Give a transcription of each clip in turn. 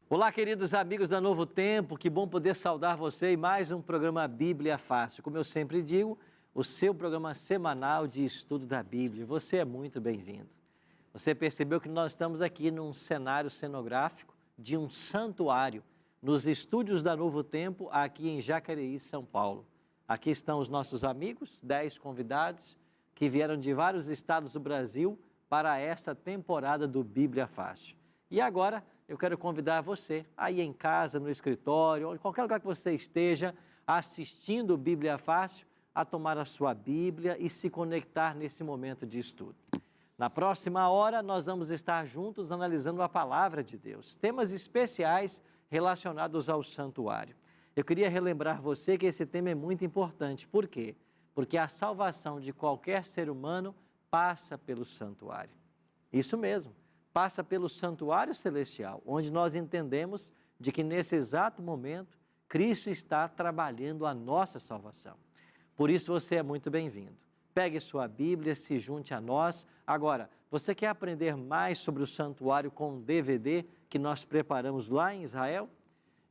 Olá, queridos amigos da Novo Tempo, que bom poder saudar você em mais um programa Bíblia Fácil. Como eu sempre digo, o seu programa semanal de estudo da Bíblia. Você é muito bem-vindo. Você percebeu que nós estamos aqui num cenário cenográfico de um santuário, nos estúdios da Novo Tempo, aqui em Jacareí, São Paulo. Aqui estão os nossos amigos, 10 convidados, que vieram de vários estados do Brasil para esta temporada do Bíblia Fácil. E agora eu quero convidar você, aí em casa, no escritório, ou em qualquer lugar que você esteja assistindo o Bíblia Fácil, a tomar a sua Bíblia e se conectar nesse momento de estudo. Na próxima hora, nós vamos estar juntos analisando a Palavra de Deus, temas especiais relacionados ao santuário. Eu queria relembrar você que esse tema é muito importante. Por quê? Porque a salvação de qualquer ser humano passa pelo santuário. Isso mesmo. Passa pelo santuário celestial, onde nós entendemos de que nesse exato momento, Cristo está trabalhando a nossa salvação. Por isso você é muito bem-vindo. Pegue sua Bíblia, se junte a nós. Agora, você quer aprender mais sobre o santuário com um DVD que nós preparamos lá em Israel?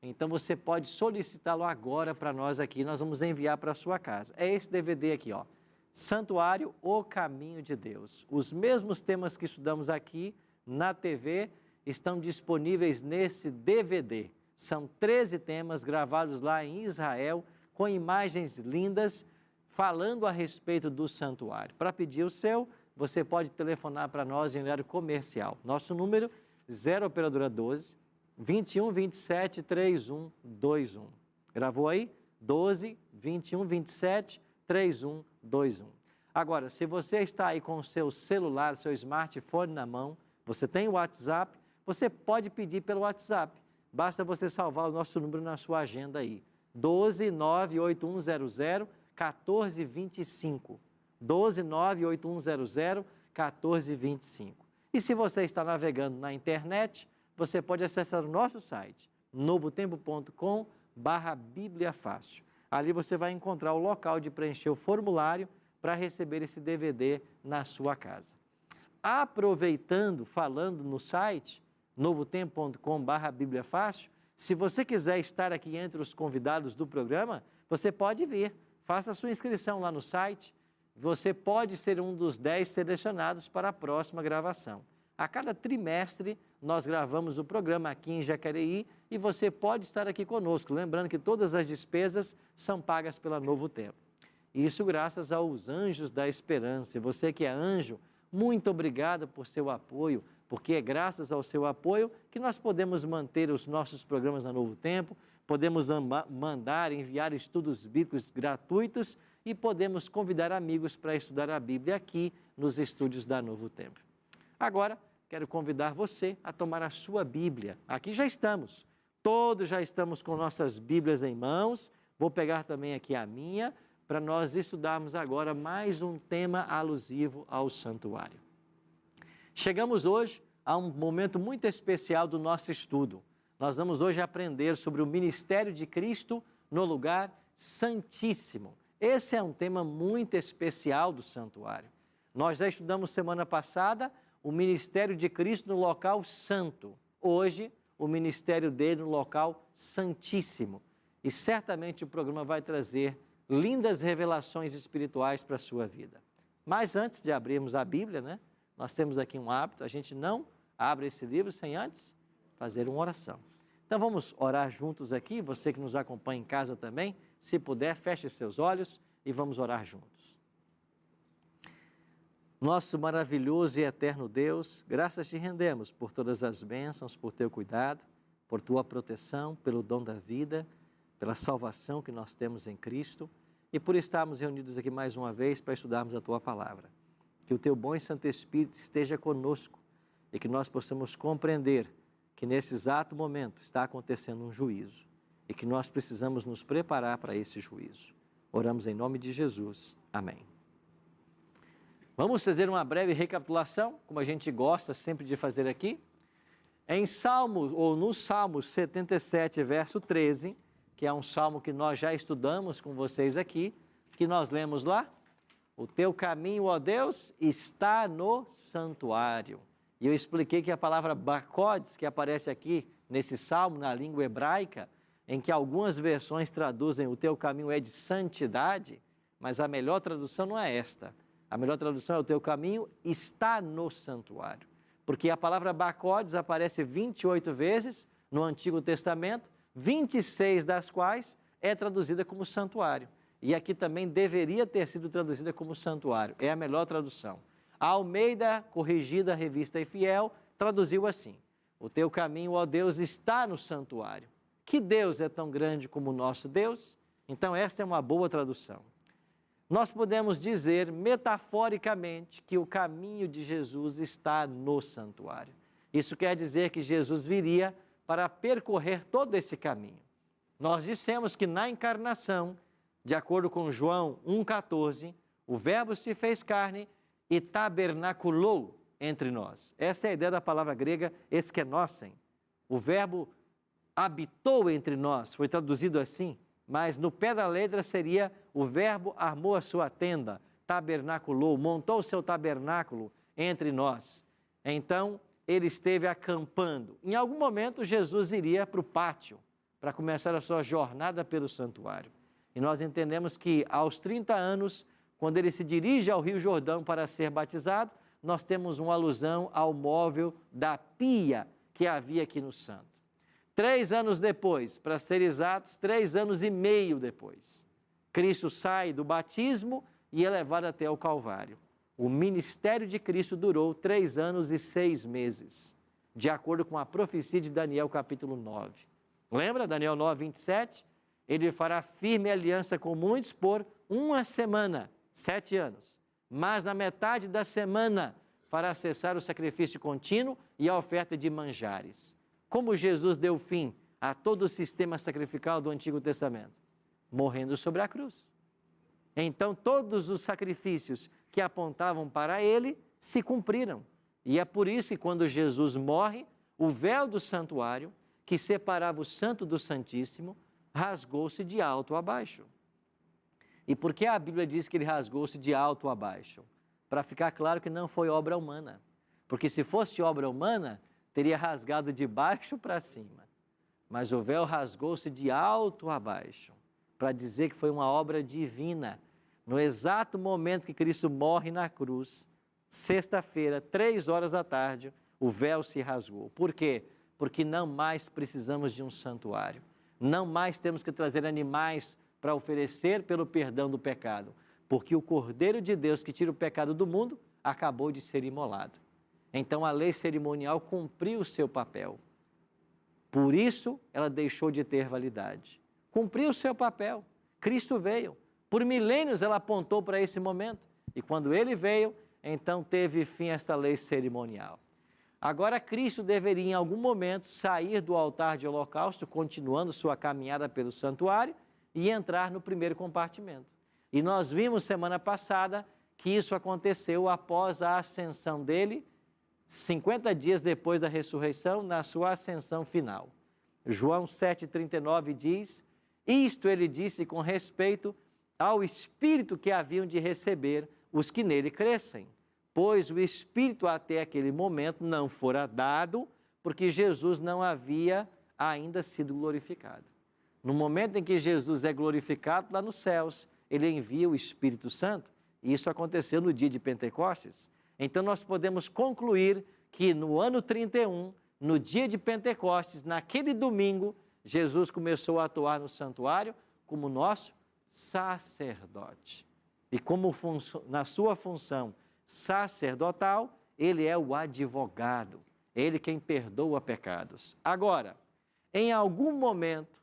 Então você pode solicitá-lo agora para nós aqui, nós vamos enviar para a sua casa. É esse DVD aqui, ó. Santuário, o Caminho de Deus. Os mesmos temas que estudamos aqui na TV estão disponíveis nesse DVD. São 13 temas gravados lá em Israel, com imagens lindas, falando a respeito do santuário. Para pedir o seu, você pode telefonar para nós em horário comercial. Nosso número, 0 Operadora 12 21 27 3121. Gravou aí? 12 21 27 3121. Agora, se você está aí com o seu celular, seu smartphone na mão, você tem o WhatsApp, você pode pedir pelo WhatsApp. Basta você salvar o nosso número na sua agenda aí. 12 98100 1425. 12 98100 1425. E se você está navegando na internet, você pode acessar o nosso site, novotempo.com/Bíblia Fácil. Ali você vai encontrar o local de preencher o formulário para receber esse DVD na sua casa. Aproveitando, falando no site, novotempo.com/Bíblia Fácil, se você quiser estar aqui entre os convidados do programa, você pode vir, faça a sua inscrição lá no site, você pode ser um dos 10 selecionados para a próxima gravação. A cada trimestre, nós gravamos o programa aqui em Jacareí e você pode estar aqui conosco, lembrando que todas as despesas são pagas pela Novo Tempo. Isso graças aos Anjos da Esperança. E você que é anjo, muito obrigado por seu apoio, porque é graças ao seu apoio que nós podemos manter os nossos programas na Novo Tempo, podemos enviar estudos bíblicos gratuitos e podemos convidar amigos para estudar a Bíblia aqui nos estúdios da Novo Tempo. Agora, quero convidar você a tomar a sua Bíblia. Aqui já estamos, todos já estamos com nossas Bíblias em mãos. Vou pegar também aqui a minha, para nós estudarmos agora mais um tema alusivo ao santuário. Chegamos hoje a um momento muito especial do nosso estudo. Nós vamos hoje aprender sobre o ministério de Cristo no lugar santíssimo. Esse é um tema muito especial do santuário. Nós já estudamos semana passada o ministério de Cristo no local santo. Hoje, o ministério dele no local santíssimo. E certamente o programa vai trazer lindas revelações espirituais para a sua vida. Mas antes de abrirmos a Bíblia, né, nós temos aqui um hábito, a gente não abre esse livro sem antes fazer uma oração. Então vamos orar juntos aqui, você que nos acompanha em casa também, se puder, feche seus olhos e vamos orar juntos. Nosso maravilhoso e eterno Deus, graças te rendemos por todas as bênçãos, por teu cuidado, por tua proteção, pelo dom da vida, pela salvação que nós temos em Cristo e por estarmos reunidos aqui mais uma vez para estudarmos a tua palavra. Que o teu bom e santo Espírito esteja conosco e que nós possamos compreender que nesse exato momento está acontecendo um juízo e que nós precisamos nos preparar para esse juízo. Oramos em nome de Jesus. Amém. Vamos fazer uma breve recapitulação, como a gente gosta sempre de fazer aqui. Em Salmos, ou no Salmos 77, verso 13, que é um salmo que nós já estudamos com vocês aqui, que nós lemos lá: o teu caminho, ó Deus, está no santuário. E eu expliquei que a palavra bacodes, que aparece aqui nesse salmo, na língua hebraica, em que algumas versões traduzem o teu caminho é de santidade, mas a melhor tradução não é esta. A melhor tradução é o teu caminho está no santuário. Porque a palavra bacodes aparece 28 vezes no Antigo Testamento, 26 das quais é traduzida como santuário. E aqui também deveria ter sido traduzida como santuário. É a melhor tradução. A Almeida, corrigida, revista e fiel, traduziu assim: o teu caminho, ó Deus, está no santuário. Que Deus é tão grande como o nosso Deus? Então esta é uma boa tradução. Nós podemos dizer metaforicamente que o caminho de Jesus está no santuário. Isso quer dizer que Jesus viria para percorrer todo esse caminho. Nós dissemos que na encarnação, de acordo com João 1,14, o Verbo se fez carne e tabernaculou entre nós. Essa é a ideia da palavra grega eskenosen. O Verbo habitou entre nós, foi traduzido assim, mas no pé da letra seria: o Verbo armou a sua tenda, tabernaculou, montou o seu tabernáculo entre nós. Então, ele esteve acampando. Em algum momento, Jesus iria para o pátio para começar a sua jornada pelo santuário. E nós entendemos que aos 30 anos, quando ele se dirige ao Rio Jordão para ser batizado, nós temos uma alusão ao móvel da pia que havia aqui no santo. 3 anos depois, para ser exatos, 3 anos e meio depois, Cristo sai do batismo e é levado até o Calvário. O ministério de Cristo durou 3 anos e 6 meses, de acordo com a profecia de Daniel capítulo 9. Lembra? Daniel 9, 27? Ele fará firme aliança com muitos por 1 semana, 7 anos. Mas na metade da semana fará cessar o sacrifício contínuo e a oferta de manjares. Como Jesus deu fim a todo o sistema sacrificial do Antigo Testamento? Morrendo sobre a cruz. Então, todos os sacrifícios que apontavam para ele se cumpriram. E é por isso que quando Jesus morre, o véu do santuário, que separava o santo do santíssimo, rasgou-se de alto a baixo. E por que a Bíblia diz que ele rasgou-se de alto a baixo? Para ficar claro que não foi obra humana. Porque se fosse obra humana, teria rasgado de baixo para cima. Mas o véu rasgou-se de alto a baixo, para dizer que foi uma obra divina. No exato momento que Cristo morre na cruz, sexta-feira, 3 horas da tarde, o véu se rasgou. Por quê? Porque não mais precisamos de um santuário. Não mais temos que trazer animais para oferecer pelo perdão do pecado. Porque o Cordeiro de Deus que tira o pecado do mundo acabou de ser imolado. Então a lei cerimonial cumpriu o seu papel. Por isso ela deixou de ter validade. Cumpriu o seu papel. Cristo veio. Por milênios ela apontou para esse momento. E quando ele veio, então teve fim esta lei cerimonial. Agora Cristo deveria em algum momento sair do altar de holocausto, continuando sua caminhada pelo santuário, e entrar no primeiro compartimento. E nós vimos semana passada que isso aconteceu após a ascensão dele, 50 dias depois da ressurreição, na sua ascensão final. João 7,39 diz: isto ele disse com respeito ao Espírito que haviam de receber os que nele crescem, pois o Espírito até aquele momento não fora dado, porque Jesus não havia ainda sido glorificado. No momento em que Jesus é glorificado lá nos céus, ele envia o Espírito Santo, e isso aconteceu no dia de Pentecostes. Então nós podemos concluir que no ano 31, no dia de Pentecostes, naquele domingo, Jesus começou a atuar no santuário como nosso sacerdote. E como na sua função sacerdotal, ele é o advogado, ele quem perdoa pecados. Agora, em algum momento,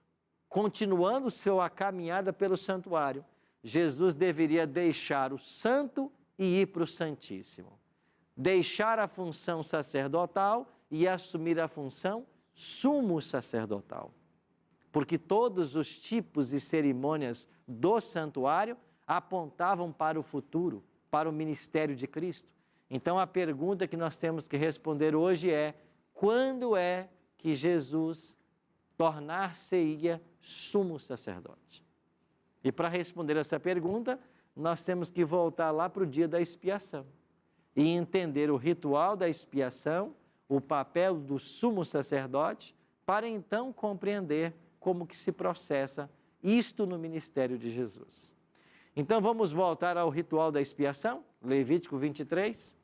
continuando sua caminhada pelo santuário, Jesus deveria deixar o santo e ir para o santíssimo. Deixar a função sacerdotal e assumir a função sumo sacerdotal. porque todos os tipos e cerimônias do santuário apontavam para o futuro, para o ministério de Cristo. Então, a pergunta que nós temos que responder hoje é: quando é que Jesus tornar-se-ia sumo sacerdote? E para responder essa pergunta, nós temos que voltar lá para o dia da expiação e entender o ritual da expiação, o papel do sumo sacerdote, para então compreender como que se processa isto no ministério de Jesus. Então vamos voltar ao ritual da expiação, Levítico 23.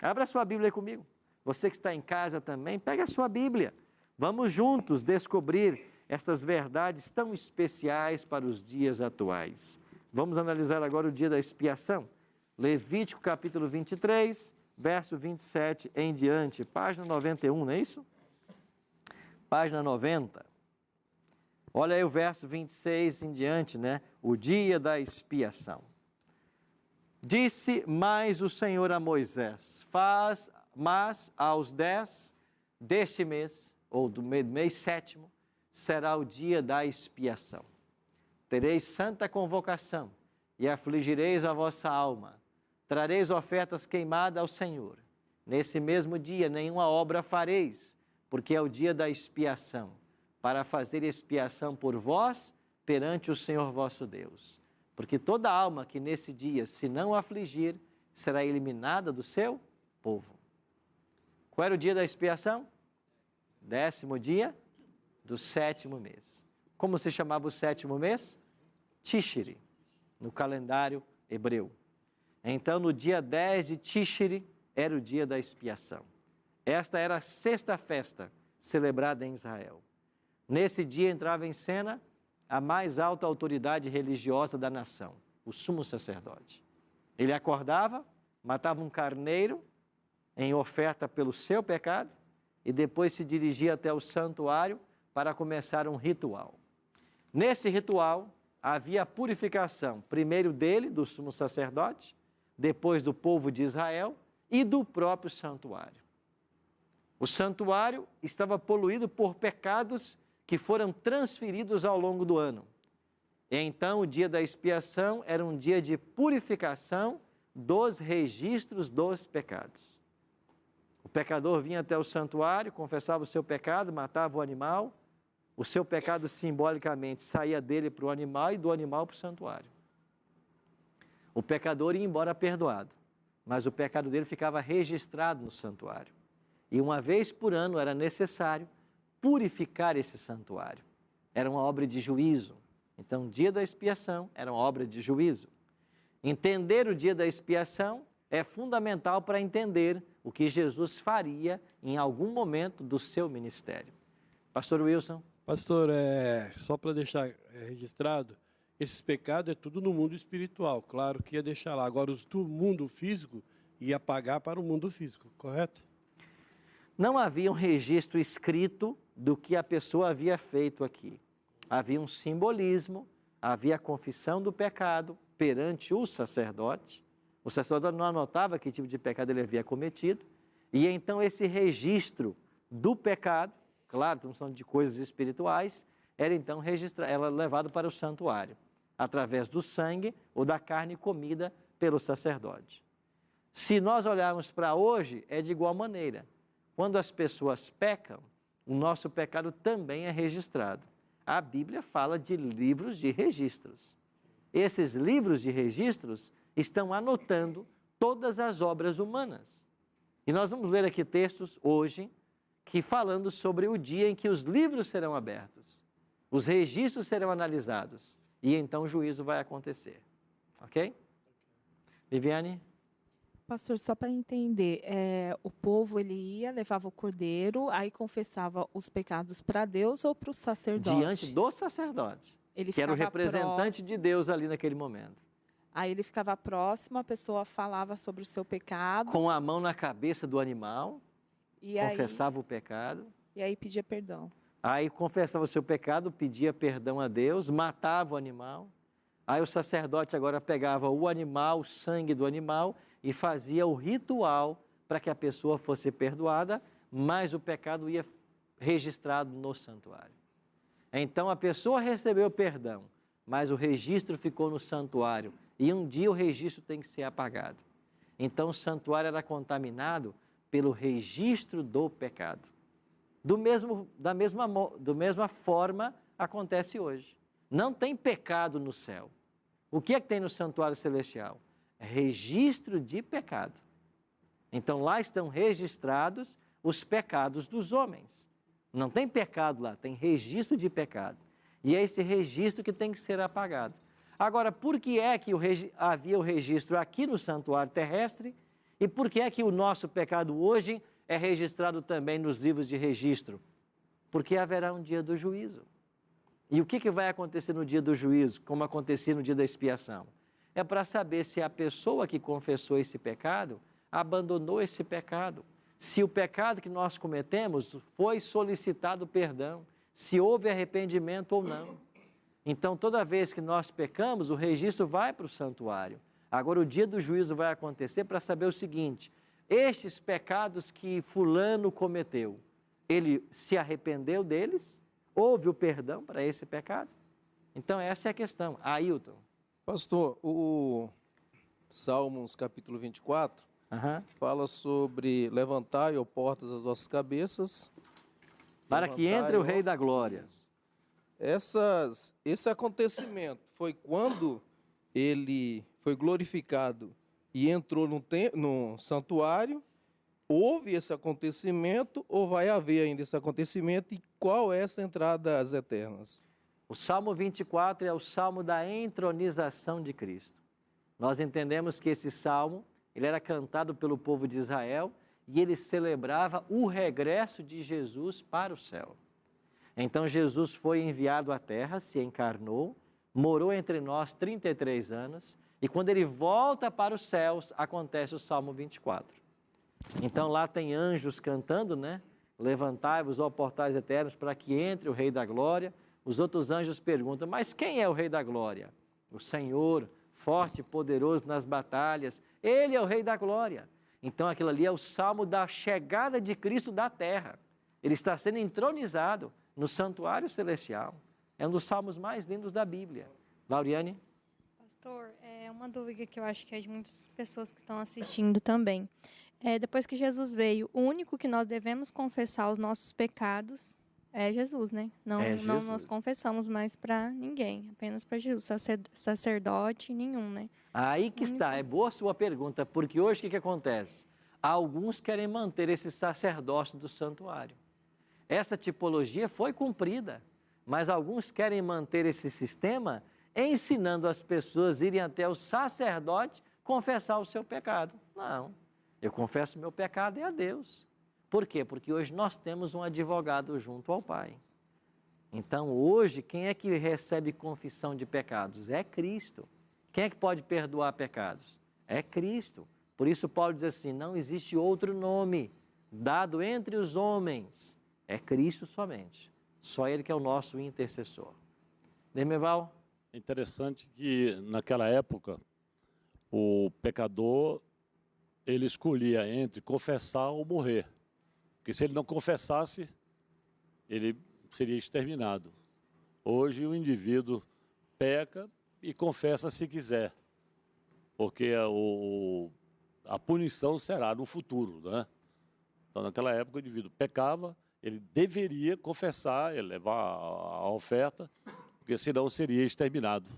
Abra sua Bíblia comigo. Você que está em casa também, pega a sua Bíblia. Vamos juntos descobrir estas verdades tão especiais para os dias atuais. Vamos analisar agora o dia da expiação. Levítico capítulo 23, verso 27 em diante, página 91, não é isso? Página 90. Olha aí o verso 26 em diante, né? O dia da expiação. Disse mais o Senhor a Moisés: mas aos 10 deste mês, ou do mês sétimo, será o dia da expiação. Tereis santa convocação e afligireis a vossa alma. Trareis ofertas queimadas ao Senhor. Nesse mesmo dia nenhuma obra fareis, porque é o dia da expiação, para fazer expiação por vós perante o Senhor vosso Deus. Porque toda alma que nesse dia se não afligir, será eliminada do seu povo. Qual era o dia da expiação? 10º dia do 7º mês. Como se chamava o 7º mês? Tishri, no calendário hebreu. Então, no dia 10 de Tishri, era o dia da expiação. Esta era a sexta festa celebrada em Israel. Nesse dia entrava em cena a mais alta autoridade religiosa da nação, o sumo sacerdote. Ele acordava, matava um carneiro em oferta pelo seu pecado e depois se dirigia até o santuário para começar um ritual. Nesse ritual havia a purificação, primeiro dele, do sumo sacerdote, depois do povo de Israel e do próprio santuário. O santuário estava poluído por pecados que foram transferidos ao longo do ano. E então o dia da expiação era um dia de purificação dos registros dos pecados. O pecador vinha até o santuário, confessava o seu pecado, matava o animal, o seu pecado simbolicamente saía dele para o animal e do animal para o santuário. O pecador ia embora perdoado, mas o pecado dele ficava registrado no santuário. E uma vez por ano era necessário purificar esse santuário. Era uma obra de juízo. Então, o dia da expiação era uma obra de juízo. Entender o dia da expiação é fundamental para entender o que Jesus faria em algum momento do seu ministério. Pastor Wilson. Pastor, só para deixar registrado, esses pecados é tudo no mundo espiritual. Claro que ia deixar lá. Agora, os do mundo físico ia pagar para o mundo físico, correto? Não havia um registro escrito do que a pessoa havia feito aqui. Havia um simbolismo, havia a confissão do pecado perante o sacerdote. O sacerdote não anotava que tipo de pecado ele havia cometido. E então esse registro do pecado, claro, estamos falando de coisas espirituais, era então era levado para o santuário, através do sangue ou da carne comida pelo sacerdote. Se nós olharmos para hoje, é de igual maneira. Quando as pessoas pecam, o nosso pecado também é registrado. A Bíblia fala de livros de registros. Esses livros de registros estão anotando todas as obras humanas. E nós vamos ler aqui textos hoje que falando sobre o dia em que os livros serão abertos, os registros serão analisados e então o juízo vai acontecer. Ok? Viviane? Pastor, só para entender, o povo ele ia, levava o cordeiro, aí confessava os pecados para Deus ou para o sacerdote? Diante do sacerdote, ele que era o representante de Deus ali naquele momento. Aí ele ficava próximo, a pessoa falava sobre o seu pecado. Com a mão na cabeça do animal, e confessava o pecado. E aí pedia perdão. Aí confessava o seu pecado, pedia perdão a Deus, matava o animal. Aí o sacerdote agora pegava o animal, o sangue do animal, e fazia o ritual para que a pessoa fosse perdoada, mas o pecado ia registrado no santuário. Então a pessoa recebeu perdão, mas o registro ficou no santuário e um dia o registro tem que ser apagado. Então o santuário era contaminado pelo registro do pecado. Da mesma forma acontece hoje. Não tem pecado no céu. O que é que tem no santuário celestial? É registro de pecado. Então lá estão registrados os pecados dos homens. Não tem pecado lá, tem registro de pecado. E é esse registro que tem que ser apagado. Agora, por que é que havia o registro aqui no santuário terrestre e por que é que o nosso pecado hoje é registrado também nos livros de registro? Porque haverá um dia do juízo. E o que vai acontecer no dia do juízo, como acontecia no dia da expiação? É para saber se a pessoa que confessou esse pecado abandonou esse pecado. Se o pecado que nós cometemos foi solicitado perdão, se houve arrependimento ou não. Então, toda vez que nós pecamos, o registro vai para o santuário. Agora, o dia do juízo vai acontecer para saber o seguinte: estes pecados que fulano cometeu, ele se arrependeu deles? Houve o perdão para esse pecado? Então, essa é a questão. Ailton. Pastor, o Salmos capítulo 24 fala sobre levantai, ó portas, as vossas cabeças. Para que entre o Rei da Glória. Esse acontecimento foi quando ele foi glorificado e entrou no santuário. Houve esse acontecimento ou vai haver ainda esse acontecimento? E qual é essa entrada às eternas? O Salmo 24 é o salmo da entronização de Cristo. Nós entendemos que esse salmo ele era cantado pelo povo de Israel e ele celebrava o regresso de Jesus para o céu. Então Jesus foi enviado à terra, se encarnou, morou entre nós 33 anos e quando ele volta para os céus, acontece o Salmo 24. Então lá tem anjos cantando, né? Levantai-vos, ó portais eternos, para que entre o Rei da Glória. Os outros anjos perguntam, mas quem é o Rei da Glória? O Senhor, forte e poderoso nas batalhas. Ele é o Rei da Glória. Então aquilo ali é o salmo da chegada de Cristo da terra. Ele está sendo entronizado no santuário celestial. É um dos salmos mais lindos da Bíblia. Lauriane? Pastor, é uma dúvida que eu acho que é de muitas pessoas que estão assistindo também. Depois que Jesus veio, o único que nós devemos confessar os nossos pecados é Jesus, né? Não nós confessamos mais para ninguém, apenas para Jesus, sacerdote nenhum, né? Aí que está, é boa a sua pergunta, porque hoje o que acontece? Alguns querem manter esse sacerdócio do santuário. Essa tipologia foi cumprida, mas alguns querem manter esse sistema ensinando as pessoas a irem até o sacerdote confessar o seu pecado. Não, eu confesso o meu pecado é a Deus. Por quê? Porque hoje nós temos um advogado junto ao Pai. Então, hoje, quem é que recebe confissão de pecados? É Cristo. Quem é que pode perdoar pecados? É Cristo. Por isso, Paulo diz assim, não existe outro nome dado entre os homens. É Cristo somente. Só Ele que é o nosso intercessor. Demeval? É interessante que, naquela época, o pecador, ele escolhia entre confessar ou morrer. Porque se ele não confessasse, ele seria exterminado. Hoje o indivíduo peca e confessa se quiser, porque a punição será no futuro, né? Então, naquela época, o indivíduo pecava, ele deveria confessar, levar a oferta, porque senão seria exterminado.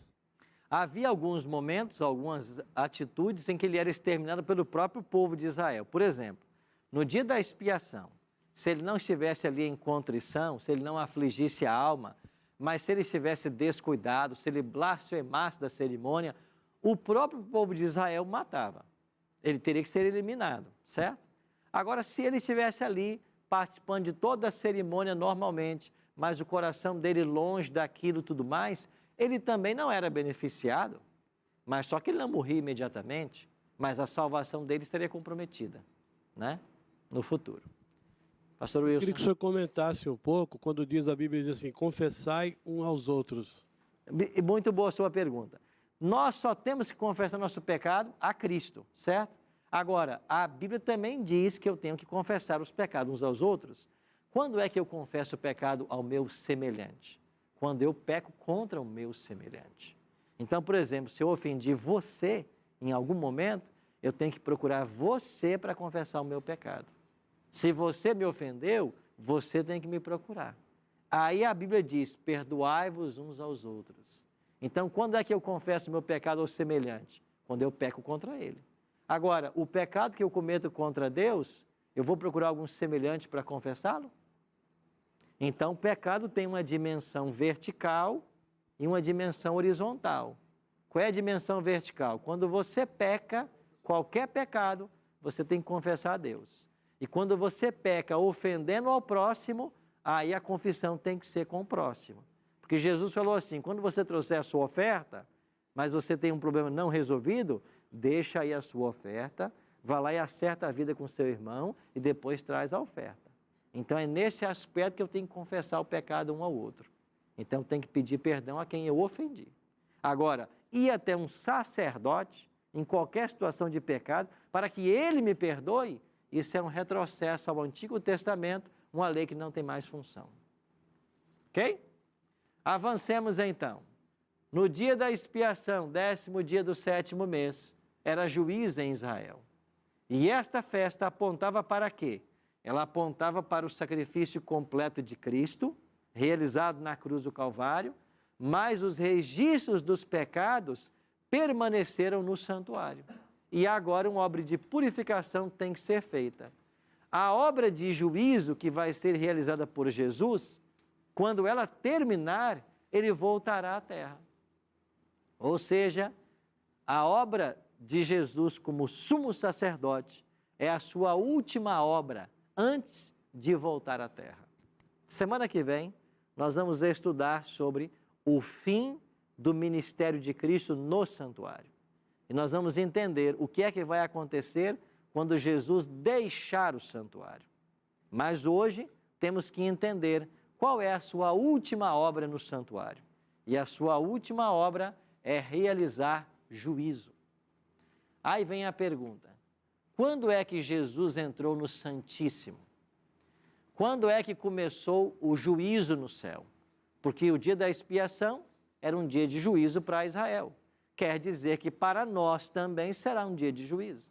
Havia alguns momentos, algumas atitudes em que ele era exterminado pelo próprio povo de Israel. Por exemplo, no dia da expiação, se ele não estivesse ali em contrição, se ele não afligisse a alma, mas se ele estivesse descuidado, se ele blasfemasse da cerimônia, o próprio povo de Israel matava. Ele teria que ser eliminado, certo? Agora, se ele estivesse ali participando de toda a cerimônia normalmente, mas o coração dele longe daquilo e tudo mais, ele também não era beneficiado, mas só que ele não morria imediatamente, mas a salvação dele seria comprometida, né? No futuro. Pastor Wilson. Eu queria que o senhor comentasse um pouco, quando diz a Bíblia, diz assim, confessai um aos outros. Muito boa a sua pergunta. Nós só temos que confessar nosso pecado a Cristo, certo? Agora, a Bíblia também diz que eu tenho que confessar os pecados uns aos outros. Quando é que eu confesso o pecado ao meu semelhante? quando eu peco contra o meu semelhante. Então, por exemplo, se eu ofendi você em algum momento, eu tenho que procurar você para confessar o meu pecado. Se você me ofendeu, você tem que me procurar. Aí a Bíblia diz, perdoai-vos uns aos outros. Então, quando é que eu confesso o meu pecado ao semelhante? Quando eu peco contra ele. Agora, o pecado que eu cometo contra Deus, eu vou procurar algum semelhante para confessá-lo? Então, o pecado tem uma dimensão vertical e uma dimensão horizontal. Qual é a dimensão vertical? Quando você peca, qualquer pecado, você tem que confessar a Deus. E quando você peca ofendendo ao próximo, aí a confissão tem que ser com o próximo. Porque Jesus falou assim, quando você trouxer a sua oferta, mas você tem um problema não resolvido, deixa aí a sua oferta, vá lá e acerta a vida com seu irmão e depois traz a oferta. Então é nesse aspecto que eu tenho que confessar o pecado um ao outro. Então eu tenho que pedir perdão a quem eu ofendi. Agora, ir até um sacerdote, em qualquer situação de pecado, para que ele me perdoe, isso é um retrocesso ao Antigo Testamento, uma lei que não tem mais função. Ok? Avancemos então. No dia da expiação, 10º dia do 7º mês, era juízo em Israel. E esta festa apontava para quê? Ela apontava para o sacrifício completo de Cristo, realizado na cruz do Calvário, mas os registros dos pecados permaneceram no santuário. E agora uma obra de purificação tem que ser feita. A obra de juízo que vai ser realizada por Jesus, quando ela terminar, ele voltará à terra. Ou seja, a obra de Jesus como sumo sacerdote é a sua última obra antes de voltar à terra. Semana que vem, nós vamos estudar sobre o fim do ministério de Cristo no santuário. E nós vamos entender o que é que vai acontecer quando Jesus deixar o santuário. Mas hoje temos que entender qual é a sua última obra no santuário. E a sua última obra é realizar juízo. Aí vem a pergunta, quando é que Jesus entrou no Santíssimo? Quando é que começou o juízo no céu? Porque o dia da expiação era um dia de juízo para Israel. Quer dizer que para nós também será um dia de juízo.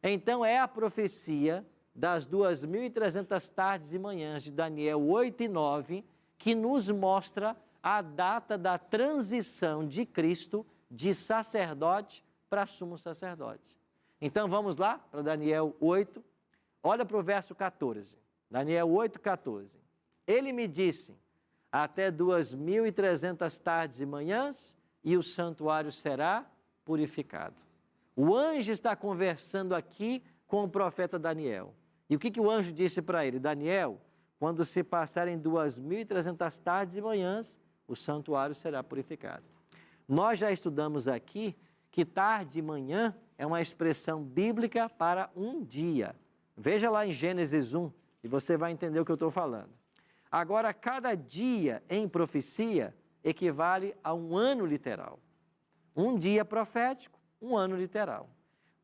Então é a profecia das 2.300 tardes e manhãs de Daniel 8 e 9 que nos mostra a data da transição de Cristo de sacerdote para sumo sacerdote. Então vamos lá para Daniel 8, olha para o verso 14. Daniel 8, 14. Ele me disse, até 2.300 tardes e manhãs, e o santuário será purificado. O anjo está conversando aqui com o profeta Daniel. E o que o anjo disse para ele? Daniel, quando se passarem 2.300 tardes e manhãs, o santuário será purificado. Nós já estudamos aqui que tarde e manhã é uma expressão bíblica para um dia. Veja lá em Gênesis 1 e você vai entender o que eu estou falando. Agora, cada dia em profecia equivale a um ano literal. Um dia profético, um ano literal.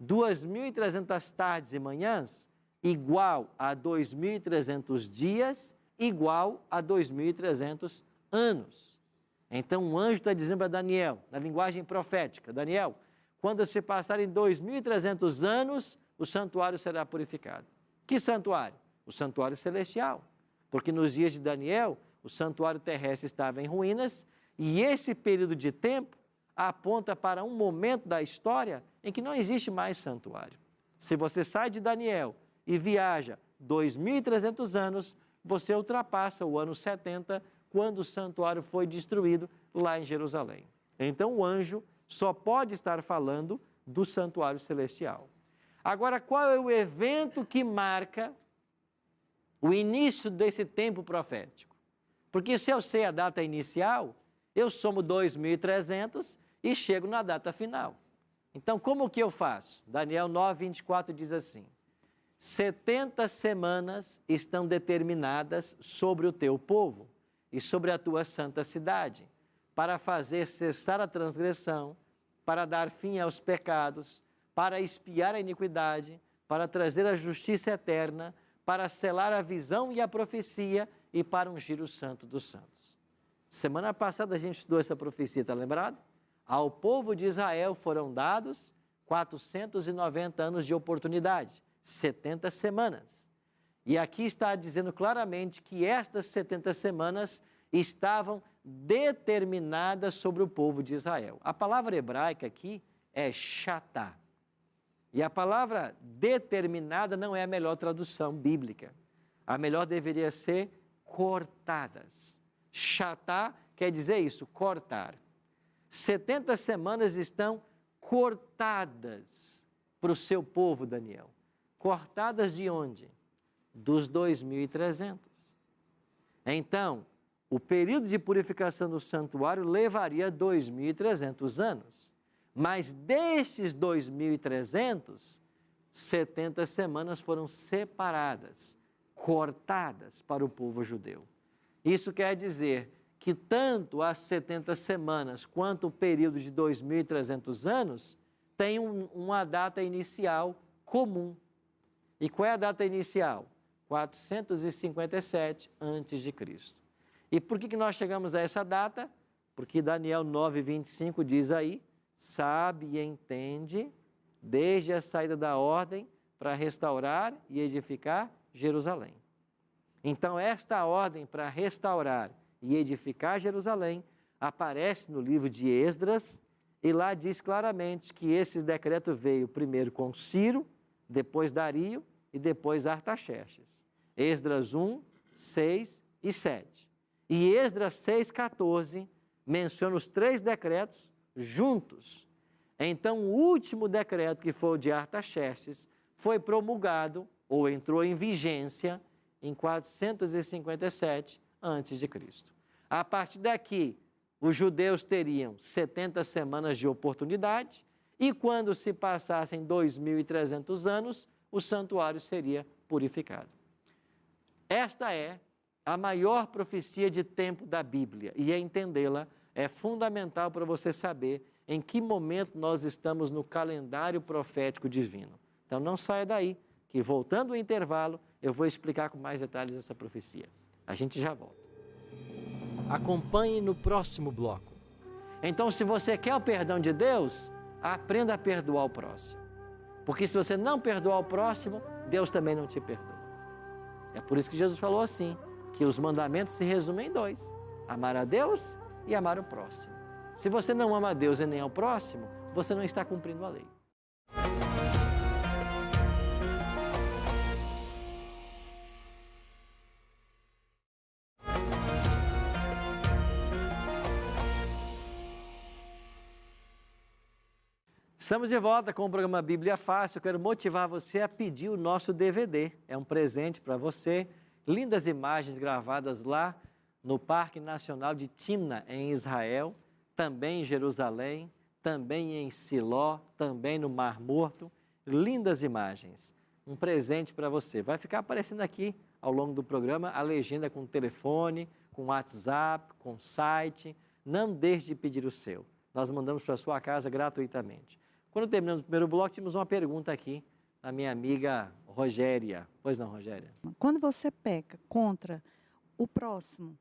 2.300 tardes e manhãs igual a 2.300 dias, igual a 2.300 anos. Então, um anjo está dizendo para Daniel, na linguagem profética, Daniel, quando se passarem 2.300 anos, o santuário será purificado. Que santuário? O santuário celestial. Porque nos dias de Daniel, o santuário terrestre estava em ruínas e esse período de tempo aponta para um momento da história em que não existe mais santuário. Se você sai de Daniel e viaja 2.300 anos, você ultrapassa o ano 70, quando o santuário foi destruído lá em Jerusalém. Então o anjo só pode estar falando do santuário celestial. Agora, qual é o evento que marca o início desse tempo profético? Porque se eu sei a data inicial, eu somo 2.300 e chego na data final. Então, como que eu faço? Daniel 9, 24 diz assim, 70 semanas estão determinadas sobre o teu povo e sobre a tua santa cidade, para fazer cessar a transgressão, para dar fim aos pecados, para expiar a iniquidade, para trazer a justiça eterna, para selar a visão e a profecia e para ungir o santo dos santos. Semana passada a gente estudou essa profecia, está lembrado? Ao povo de Israel foram dados 490 anos de oportunidade, 70 semanas. E aqui está dizendo claramente que estas 70 semanas estavam determinadas sobre o povo de Israel. A palavra hebraica aqui é shatá. E a palavra determinada não é a melhor tradução bíblica. A melhor deveria ser cortadas. Shatá quer dizer isso, cortar. 70 semanas estão cortadas para o seu povo, Daniel. Cortadas de onde? Dos 2.300. Então, o período de purificação do santuário levaria 2.300 anos. Mas destes 2.300, 70 semanas foram separadas, cortadas para o povo judeu. Isso quer dizer que tanto as 70 semanas quanto o período de 2.300 anos têm uma data inicial comum. E qual é a data inicial? 457 a.C. E por que nós chegamos a essa data? Porque Daniel 9:25 diz aí, sabe e entende desde a saída da ordem para restaurar e edificar Jerusalém. Então, esta ordem para restaurar e edificar Jerusalém aparece no livro de Esdras e lá diz claramente que esse decreto veio primeiro com Ciro, depois Dario e depois Artaxerxes. Esdras 1, 6 e 7. E Esdras 6:14 menciona os 3 decretos juntos. Então, o último decreto, que foi o de Artaxerxes, foi promulgado ou entrou em vigência em 457 a.C. A partir daqui, os judeus teriam 70 semanas de oportunidade e quando se passassem 2.300 anos, o santuário seria purificado. Esta é a maior profecia de tempo da Bíblia e entendê-la é fundamental para você saber em que momento nós estamos no calendário profético divino. Então não saia daí, que voltando ao intervalo, eu vou explicar com mais detalhes essa profecia. A gente já volta. Acompanhe no próximo bloco. Então, se você quer o perdão de Deus, aprenda a perdoar o próximo. Porque se você não perdoar o próximo, Deus também não te perdoa. É por isso que Jesus falou assim, que os mandamentos se resumem em 2. Amar a Deus e amar o próximo. Se você não ama a Deus e nem ao próximo, você não está cumprindo a lei. Estamos de volta com o programa Bíblia Fácil. Eu quero motivar você a pedir o nosso DVD. É um presente para você. Lindas imagens gravadas lá no Parque Nacional de Timna, em Israel, também em Jerusalém, também em Siló, também no Mar Morto. Lindas imagens. Um presente para você. Vai ficar aparecendo aqui ao longo do programa a legenda com telefone, com WhatsApp, com site. Não deixe de pedir o seu. Nós mandamos para a sua casa gratuitamente. Quando terminamos o primeiro bloco, tínhamos uma pergunta aqui da minha amiga Rogéria. Pois não, Rogéria? Quando você peca contra o próximo,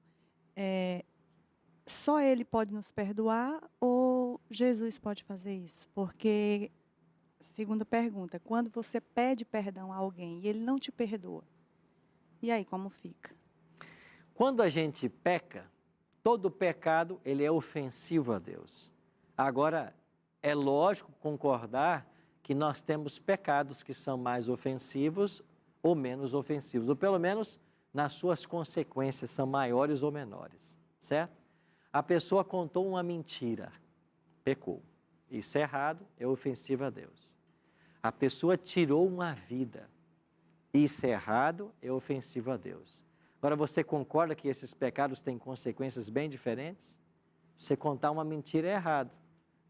só ele pode nos perdoar ou Jesus pode fazer isso? Porque, segunda pergunta, quando você pede perdão a alguém e ele não te perdoa, e aí como fica? Quando a gente peca, todo pecado ele é ofensivo a Deus. Agora, é lógico concordar que nós temos pecados que são mais ofensivos ou menos ofensivos, ou pelo menos nas suas consequências são maiores ou menores, certo? A pessoa contou uma mentira, pecou. Isso é errado, é ofensivo a Deus. A pessoa tirou uma vida, isso é errado, é ofensivo a Deus. Agora, você concorda que esses pecados têm consequências bem diferentes? Você contar uma mentira é errado.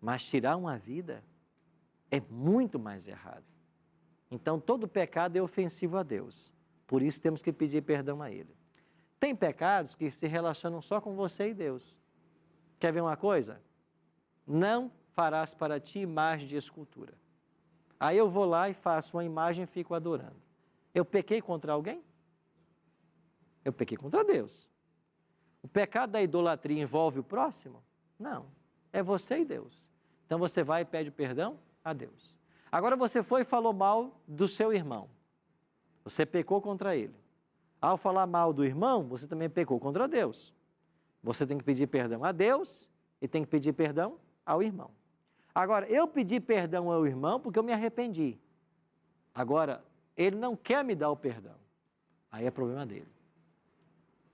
Mas tirar uma vida é muito mais errado. Então, todo pecado é ofensivo a Deus. Por isso, temos que pedir perdão a Ele. Tem pecados que se relacionam só com você e Deus. Quer ver uma coisa? Não farás para ti imagem de escultura. Aí eu vou lá e faço uma imagem e fico adorando. Eu pequei contra alguém? Eu pequei contra Deus. O pecado da idolatria envolve o próximo? Não. É você e Deus. Então você vai e pede perdão a Deus. Agora você foi e falou mal do seu irmão. Você pecou contra ele. Ao falar mal do irmão, você também pecou contra Deus. Você tem que pedir perdão a Deus e tem que pedir perdão ao irmão. Agora, eu pedi perdão ao irmão porque eu me arrependi. Agora, ele não quer me dar o perdão. Aí é problema dele.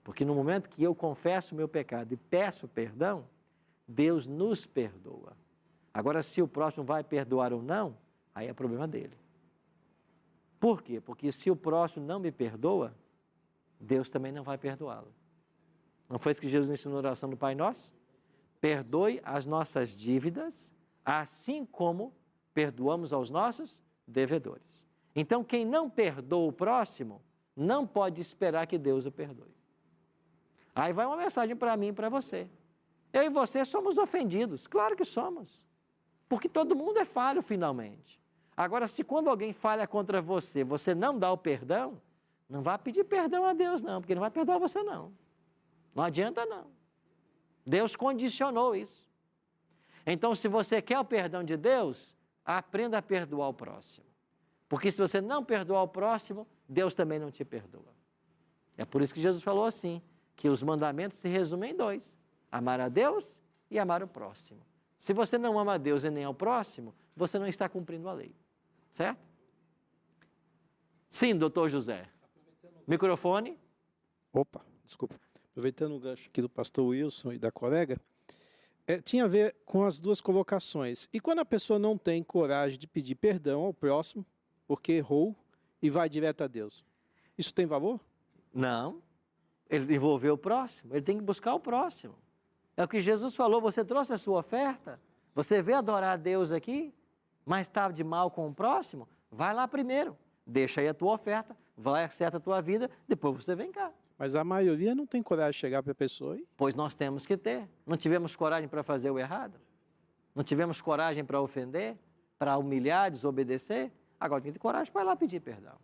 Porque no momento que eu confesso o meu pecado e peço perdão, Deus nos perdoa. Agora, se o próximo vai perdoar ou não, aí é problema dele. Por quê? Porque se o próximo não me perdoa, Deus também não vai perdoá-lo. Não foi isso que Jesus ensinou na oração do Pai Nosso? Perdoe as nossas dívidas, assim como perdoamos aos nossos devedores. Então, quem não perdoa o próximo, não pode esperar que Deus o perdoe. Aí vai uma mensagem para mim e para você. Eu e você somos ofendidos, claro que somos. Porque todo mundo é falho finalmente. Agora, se quando alguém falha contra você, você não dá o perdão, não vá pedir perdão a Deus não, porque não vai perdoar você não. Não adianta não. Deus condicionou isso. Então, se você quer o perdão de Deus, aprenda a perdoar o próximo. Porque se você não perdoar o próximo, Deus também não te perdoa. É por isso que Jesus falou assim, que os mandamentos se resumem em 2. Amar a Deus e amar o próximo. Se você não ama a Deus e nem ao próximo, você não está cumprindo a lei. Certo? Sim, doutor José. Microfone. Opa, desculpa. Aproveitando o gancho aqui do pastor Wilson e da colega, tinha a ver com as duas colocações. E quando a pessoa não tem coragem de pedir perdão ao próximo, porque errou, e vai direto a Deus, isso tem valor? Não. Ele envolveu o próximo, ele tem que buscar o próximo. É o que Jesus falou, você trouxe a sua oferta, você veio adorar a Deus aqui, mas está de mal com o próximo, vai lá primeiro, deixa aí a tua oferta, vai, acerta a tua vida, depois você vem cá. Mas a maioria não tem coragem de chegar para a pessoa e... Pois nós temos que ter. Não tivemos coragem para fazer o errado? Não tivemos coragem para ofender? Para humilhar, desobedecer? Agora tem que ter coragem para ir lá pedir perdão.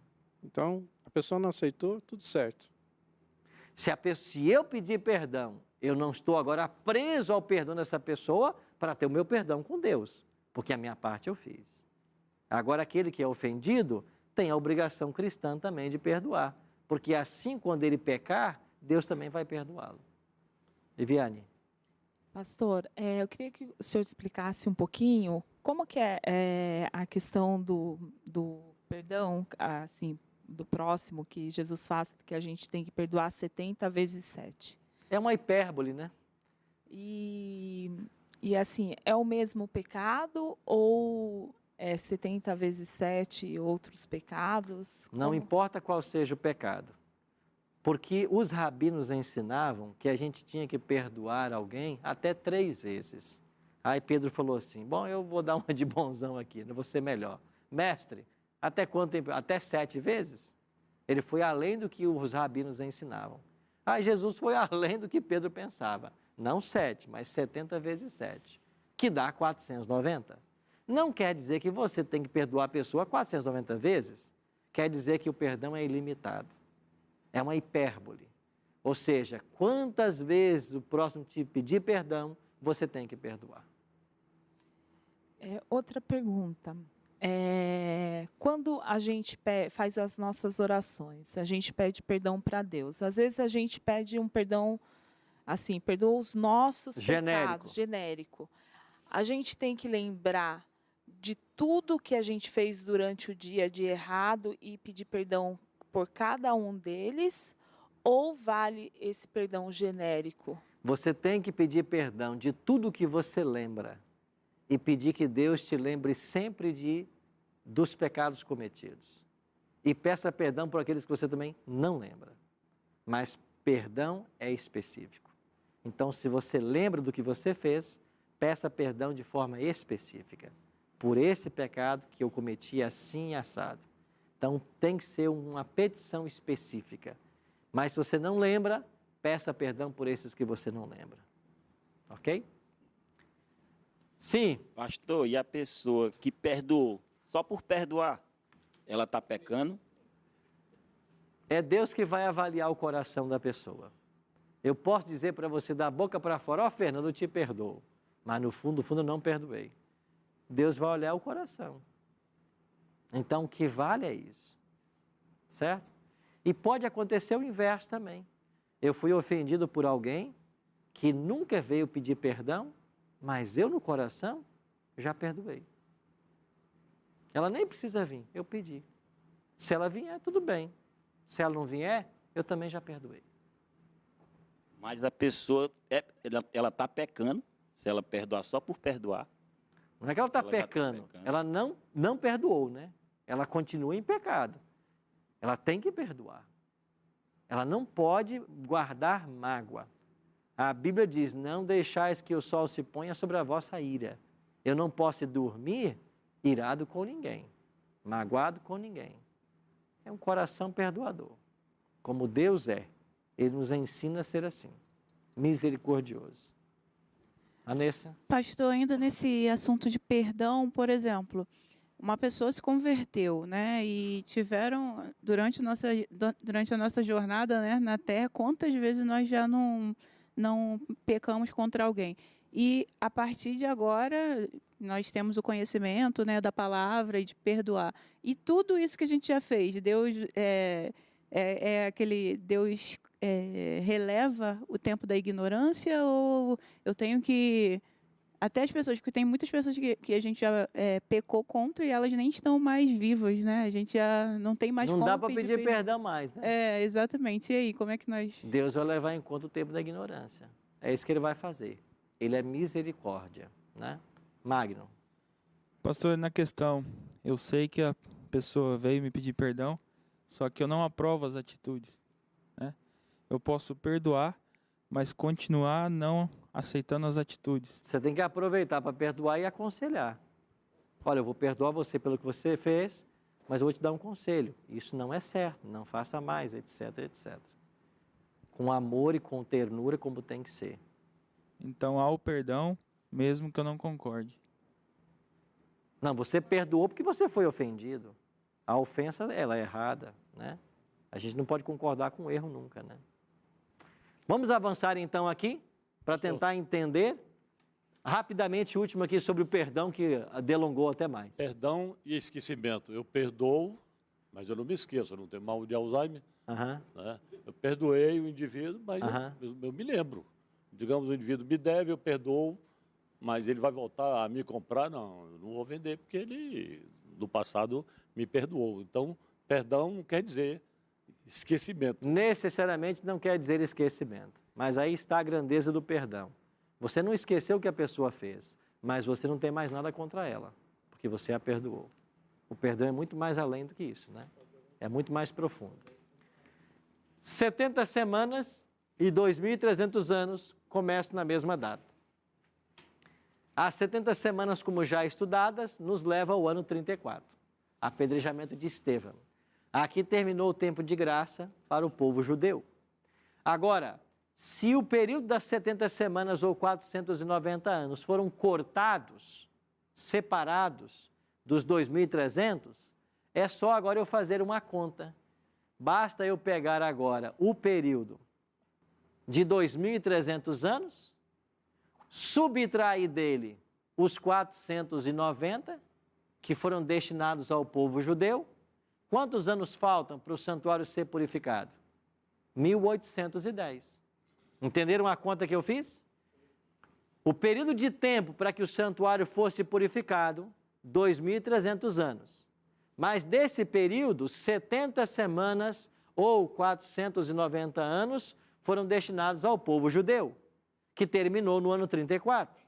Então, a pessoa não aceitou, tudo certo. Se eu pedir perdão, eu não estou agora preso ao perdão dessa pessoa para ter o meu perdão com Deus, porque a minha parte eu fiz. Agora, aquele que é ofendido tem a obrigação cristã também de perdoar, porque assim, quando ele pecar, Deus também vai perdoá-lo. Viviane. Pastor, eu queria que o senhor explicasse um pouquinho como que é a questão do perdão, assim, do próximo, que Jesus faz, que a gente tem que perdoar 70 vezes 7. É uma hipérbole, né? E assim, é o mesmo pecado ou é 70 vezes 7 outros pecados? Não Como? importa qual seja o pecado. Porque os rabinos ensinavam que a gente tinha que perdoar alguém até 3 vezes. Aí Pedro falou assim, bom, eu vou dar uma de bonzão aqui, eu vou ser melhor. Mestre, até quanto tempo? Até 7 vezes? Ele foi além do que os rabinos ensinavam. Aí Jesus foi além do que Pedro pensava. Não 7, mas 70 vezes 7, que dá 490. Não quer dizer que você tem que perdoar a pessoa 490 vezes. Quer dizer que o perdão é ilimitado. É uma hipérbole. Ou seja, quantas vezes o próximo te pedir perdão, você tem que perdoar. Outra pergunta. Quando a gente faz as nossas orações, a gente pede perdão para Deus. Às vezes a gente pede um perdão, assim, perdoa os nossos pecados, genérico. A gente tem que lembrar de tudo que a gente fez durante o dia de errado e pedir perdão por cada um deles, ou vale esse perdão genérico? Você tem que pedir perdão de tudo que você lembra e pedir que Deus te lembre sempre dos pecados cometidos. E peça perdão por aqueles que você também não lembra. Mas perdão é específico. Então, se você lembra do que você fez, peça perdão de forma específica. Por esse pecado que eu cometi assim e assado. Então, tem que ser uma petição específica. Mas se você não lembra, peça perdão por esses que você não lembra. Ok? Sim. Pastor, e a pessoa que perdoou, só por perdoar, ela está pecando? É Deus que vai avaliar o coração da pessoa. Eu posso dizer para você da boca para fora, ó, Fernando, eu te perdoo. Mas no fundo, eu não perdoei. Deus vai olhar o coração. Então, o que vale é isso. Certo? E pode acontecer o inverso também. Eu fui ofendido por alguém que nunca veio pedir perdão, mas eu no coração já perdoei. Ela nem precisa vir, eu pedi. Se ela vier, tudo bem. Se ela não vier, eu também já perdoei. Mas a pessoa, ela está pecando, se ela perdoar só por perdoar. Não é que ela está pecando, ela não perdoou, né? Ela continua em pecado. Ela tem que perdoar. Ela não pode guardar mágoa. A Bíblia diz, não deixais que o sol se ponha sobre a vossa ira. Eu não posso dormir irado com ninguém, magoado com ninguém. É um coração perdoador. Como Deus é, Ele nos ensina a ser assim, misericordioso. Anessa? Pastor, ainda nesse assunto de perdão, por exemplo, uma pessoa se converteu, né? E tiveram, durante a nossa jornada, né, na Terra, quantas vezes nós já não pecamos contra alguém? E, a partir de agora, nós temos o conhecimento, né, da palavra e de perdoar. E tudo isso que a gente já fez, Deus Deus releva o tempo da ignorância, ou eu tenho que... Até as pessoas, porque tem muitas pessoas que a gente já pecou contra e elas nem estão mais vivas, né? A gente já não tem mais não como dá para pedir perdão mais, né? Exatamente. E aí, como é que nós... Deus vai levar em conta o tempo da ignorância. É isso que Ele vai fazer. Ele é misericórdia, né? Magno. Pastor, na questão, eu sei que a pessoa veio me pedir perdão, só que eu não aprovo as atitudes, né? Eu posso perdoar, mas continuar não aceitando as atitudes. Você tem que aproveitar para perdoar e aconselhar. Olha, eu vou perdoar você pelo que você fez, mas eu vou te dar um conselho. Isso não é certo, não faça mais, etc, etc. Com amor e com ternura, como tem que ser. Então, há o perdão, mesmo que eu não concorde. Não, você perdoou porque você foi ofendido. A ofensa, ela é errada, né? A gente não pode concordar com o erro nunca, né? Vamos avançar então aqui, para tentar entender rapidamente o último aqui sobre o perdão, que delongou até mais. Perdão e esquecimento. Eu perdoo, mas eu não me esqueço, eu não tenho mal de Alzheimer. Né? Eu perdoei o indivíduo, mas eu me lembro. Digamos, o indivíduo me deve, eu perdoo, mas ele vai voltar a me comprar? Não, eu não vou vender, porque ele, no passado, me perdoou. Então, perdão não quer dizer esquecimento. Necessariamente não quer dizer esquecimento, mas aí está a grandeza do perdão. Você não esqueceu o que a pessoa fez, mas você não tem mais nada contra ela, porque você a perdoou. O perdão é muito mais além do que isso, né? É muito mais profundo. 70 semanas e 2.300 anos começam na mesma data. As 70 semanas, como já estudadas, nos leva ao ano 34, apedrejamento de Estevão. Aqui terminou o tempo de graça para o povo judeu. Agora, se o período das 70 semanas ou 490 anos foram cortados, separados dos 2.300, é só agora eu fazer uma conta. Basta eu pegar agora o período de 2.300 anos, subtrair dele os 490 que foram destinados ao povo judeu. Quantos anos faltam para o santuário ser purificado? 1810. Entenderam a conta que eu fiz? O período de tempo para que o santuário fosse purificado, 2.300 anos. Mas desse período, 70 semanas ou 490 anos foram destinados ao povo judeu, que terminou no ano 34.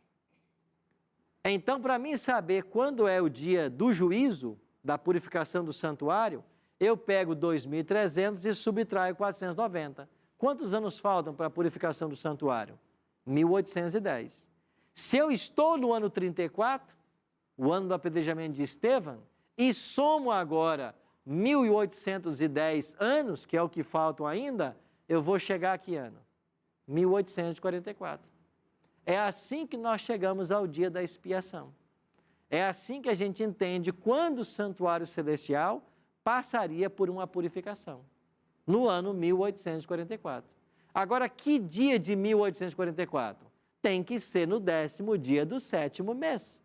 Então, para mim saber quando é o dia do juízo, da purificação do santuário, eu pego 2.300 e subtraio 490. Quantos anos faltam para a purificação do santuário? 1810. Se eu estou no ano 34, o ano do apedrejamento de Estevão, e somo agora 1.810 anos, que é o que faltam ainda, eu vou chegar a que ano? 1844. É assim que nós chegamos ao dia da expiação. É assim que a gente entende quando o santuário celestial passaria por uma purificação, no ano 1844. Agora, que dia de 1844? Tem que ser no 10º dia do 7º mês.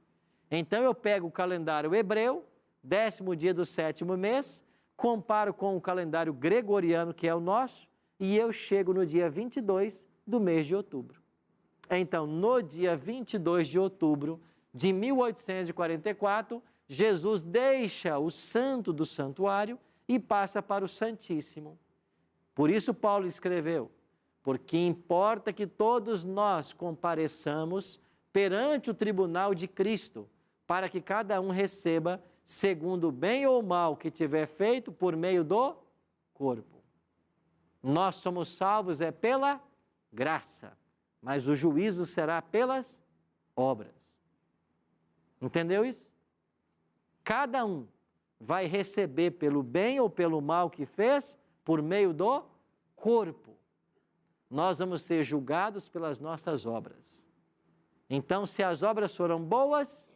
Então, eu pego o calendário hebreu, 10º dia do 7º mês, comparo com o calendário gregoriano, que é o nosso, e eu chego no dia 22 do mês de outubro. Então, no dia 22 de outubro de 1844, Jesus deixa o santo do santuário e passa para o Santíssimo. Por isso Paulo escreveu, porque importa que todos nós compareçamos perante o tribunal de Cristo, para que cada um receba segundo o bem ou o mal que tiver feito por meio do corpo. Nós somos salvos pela graça, mas o juízo será pelas obras. Entendeu isso? Cada um vai receber pelo bem ou pelo mal que fez por meio do corpo. Nós vamos ser julgados pelas nossas obras. Então, se as obras foram boas,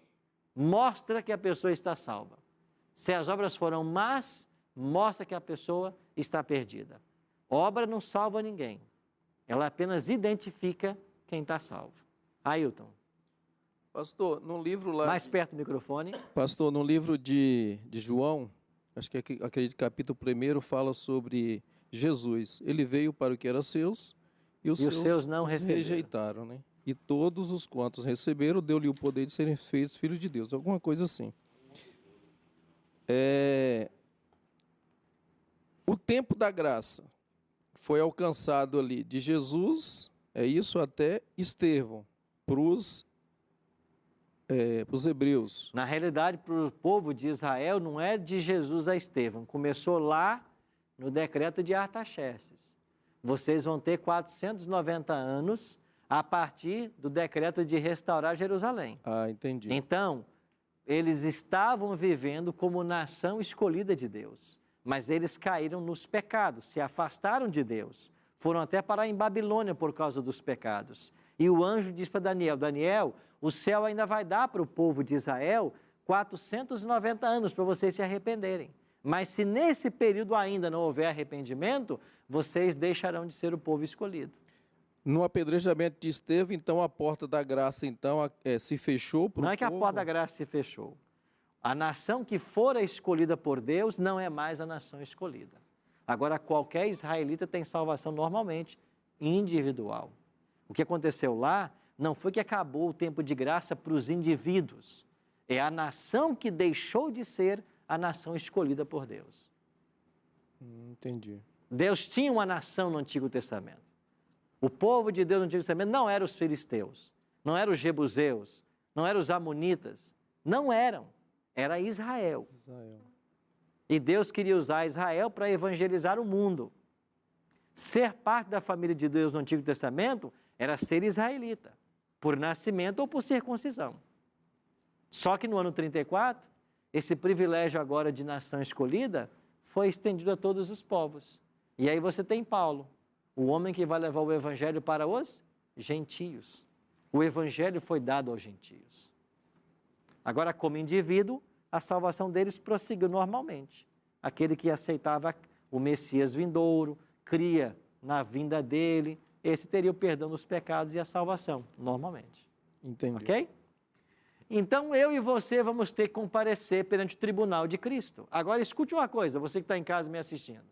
mostra que a pessoa está salva. Se as obras foram más, mostra que a pessoa está perdida. Obra não salva ninguém. Ela apenas identifica quem está salvo. Ailton. Pastor, no livro lá... Mais perto do microfone. Pastor, no livro de João, acho que acredito que capítulo 1 fala sobre Jesus. Ele veio para o que era seus e os seus não rejeitaram, né? E todos os quantos receberam, deu-lhe o poder de serem feitos filhos de Deus. Alguma coisa assim. O tempo da graça foi alcançado ali de Jesus, até Estevão, para os hebreus. Na realidade, para o povo de Israel, não é de Jesus a Estevão. Começou lá no decreto de Artaxerxes. Vocês vão ter 490 anos a partir do decreto de restaurar Jerusalém. Ah, entendi. Então, eles estavam vivendo como nação escolhida de Deus, mas eles caíram nos pecados, se afastaram de Deus. Foram até parar em Babilônia por causa dos pecados. E o anjo diz para Daniel, Daniel, o céu ainda vai dar para o povo de Israel 490 anos para vocês se arrependerem. Mas se nesse período ainda não houver arrependimento, vocês deixarão de ser o povo escolhido. No apedrejamento de Estevão, então, a porta da graça se fechou para o povo? Não é que a porta da graça se fechou. A nação que fora escolhida por Deus não é mais a nação escolhida. Agora, qualquer israelita tem salvação normalmente, individual. O que aconteceu lá não foi que acabou o tempo de graça para os indivíduos. É a nação que deixou de ser a nação escolhida por Deus. Entendi. Deus tinha uma nação no Antigo Testamento. O povo de Deus no Antigo Testamento não eram os filisteus, não eram os jebuseus, não eram os amonitas, não eram. Era Israel. E Deus queria usar Israel para evangelizar o mundo. Ser parte da família de Deus no Antigo Testamento era ser israelita, por nascimento ou por circuncisão. Só que no ano 34, esse privilégio agora de nação escolhida foi estendido a todos os povos. E aí você tem Paulo, o homem que vai levar o evangelho para os gentios. O evangelho foi dado aos gentios. Agora, como indivíduo, a salvação deles prosseguiu normalmente. Aquele que aceitava o Messias vindouro, cria na vinda dele, esse teria o perdão dos pecados e a salvação, normalmente. Entendi. Ok? Então, eu e você vamos ter que comparecer perante o tribunal de Cristo. Agora, escute uma coisa, você que está em casa me assistindo.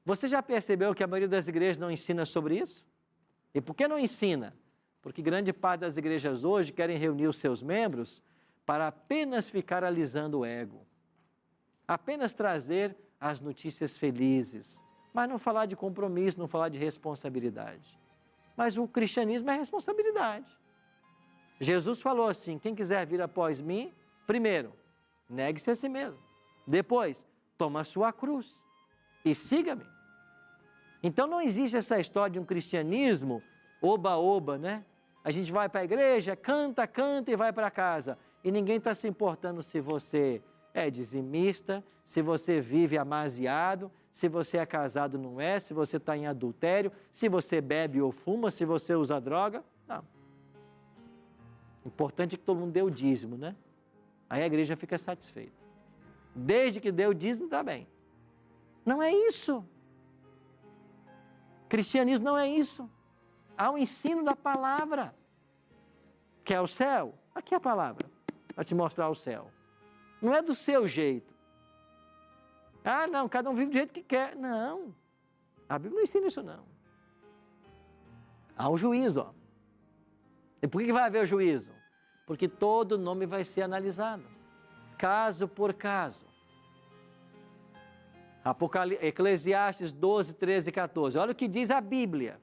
Você já percebeu que a maioria das igrejas não ensina sobre isso? E por que não ensina? Porque grande parte das igrejas hoje querem reunir os seus membros para apenas ficar alisando o ego. Apenas trazer as notícias felizes, mas não falar de compromisso, não falar de responsabilidade. Mas o cristianismo é responsabilidade. Jesus falou assim, quem quiser vir após mim, primeiro, negue-se a si mesmo. Depois, toma a sua cruz e siga-me. Então não existe essa história de um cristianismo oba-oba, né? A gente vai para a igreja, canta e vai para casa. E ninguém está se importando se você é dizimista, se você vive amaziado, se você é casado não é, se você está em adultério, se você bebe ou fuma, se você usa droga. Não. Importante é que todo mundo dê o dízimo, né? Aí a igreja fica satisfeita. Desde que dê o dízimo, está bem. Não é isso. Cristianismo não é isso. Há um ensino da palavra. Quer o céu? Aqui é a palavra, para te mostrar o céu. Não é do seu jeito. Ah, não, cada um vive do jeito que quer. Não, a Bíblia não ensina isso, não. Há um juízo, ó. E por que vai haver o juízo? Porque todo nome vai ser analisado, caso por caso. Eclesiastes 12, 13 e 14. Olha o que diz a Bíblia.